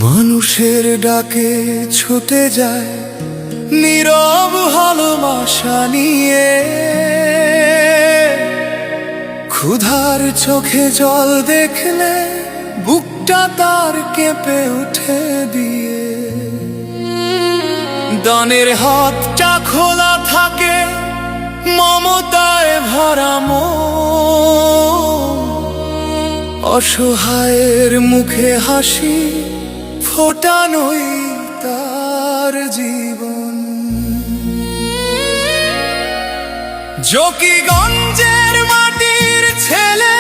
মানুষের ডাকে ছুটে যায় নীরব ভালোবাসা নিয়ে, ক্ষুধার চোখে জল দেখলে বুকটা তার কেঁপে উঠে দিয়ে। দানের হাতটা খোলা থাকে মমতায় ভরা মন, অসহায়ের মুখে হাসি ফোটানোই তার জীবন। জকিগঞ্জের মাটির ছেলে,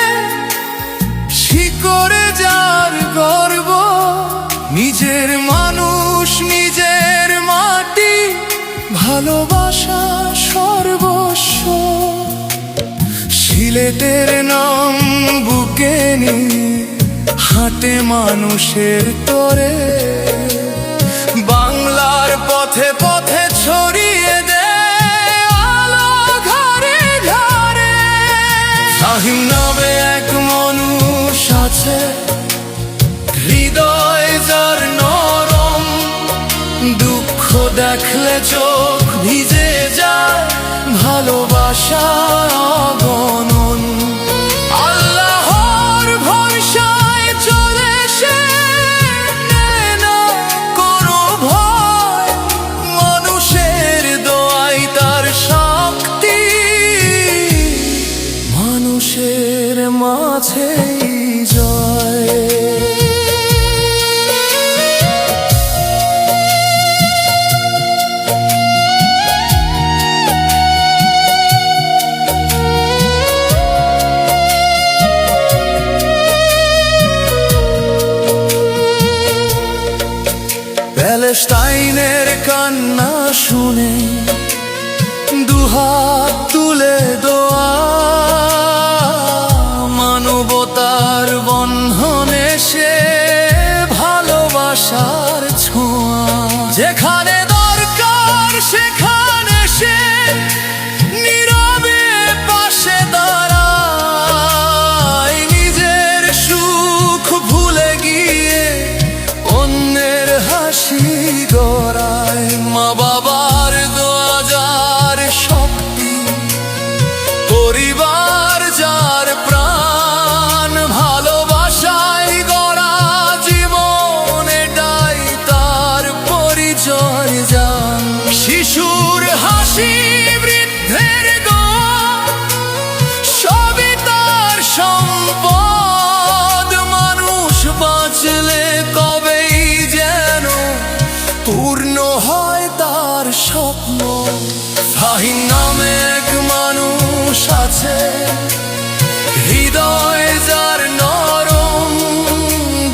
শিকড়ে যার গর্ব, নিজের মানুষ নিজের মাটি, ভালোবাসা সর্বস্ব। সিলেটের নাম বুকে নিয়ে হাঁটে মানুষের তরে, বাংলার পথে পথে ছড়িয়ে দেয় আলো ঘরে ঘরে। শাহিন নামে এক মানুষ আছে, হৃদয় যার নরম, দুঃখ দেখলে চোখ ভিজে যায়, ভালোবাসা অগণন। মানুষের মাঝেই জয়। প্যালেস্টাইনের কান্না শুনে দুহাত তুলে দোয়া, মানবতার বন্ধনে সে ভালোবাসার ছোঁয়া। যেখানে দরকার সেখানে সে নীরবে পাশে দাঁড়ায়, নিজের সুখ ভুলে গিয়ে অন্যের হাসি গড়ায়। মা বাবার দোয়া যার শক্তি, পরিবার যার প্রাণ, ভালোবাসায় গড়া জীবন এটাই তার পরিচয় জান। শিশুর হাসি বৃদ্ধের দোয়া সবই তার সম্পদ, মানুষ বাঁচলে কবেই যেন পূর্ণ হয় তার স্বপ্ন। শাহিন নামে এক মানুষ আছে, হৃদয় যার নরম,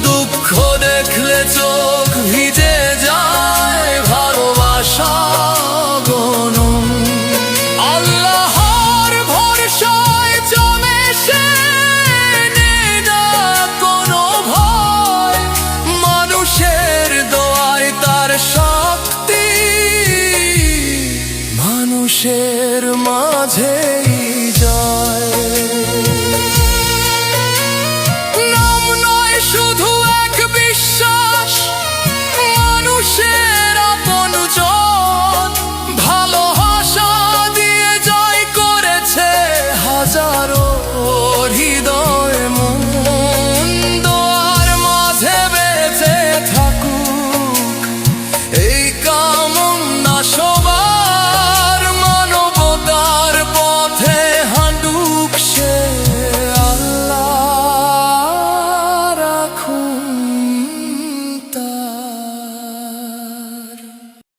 দুঃখ দেখলে চোখ ভিজে যায়, ভালোবাসা গণন। আল্লাহর ভরসায় জমে সে, নেই না কোনো ভয়, মানুষের দোয়ায় তার শক্তি, মানুষের মাঝে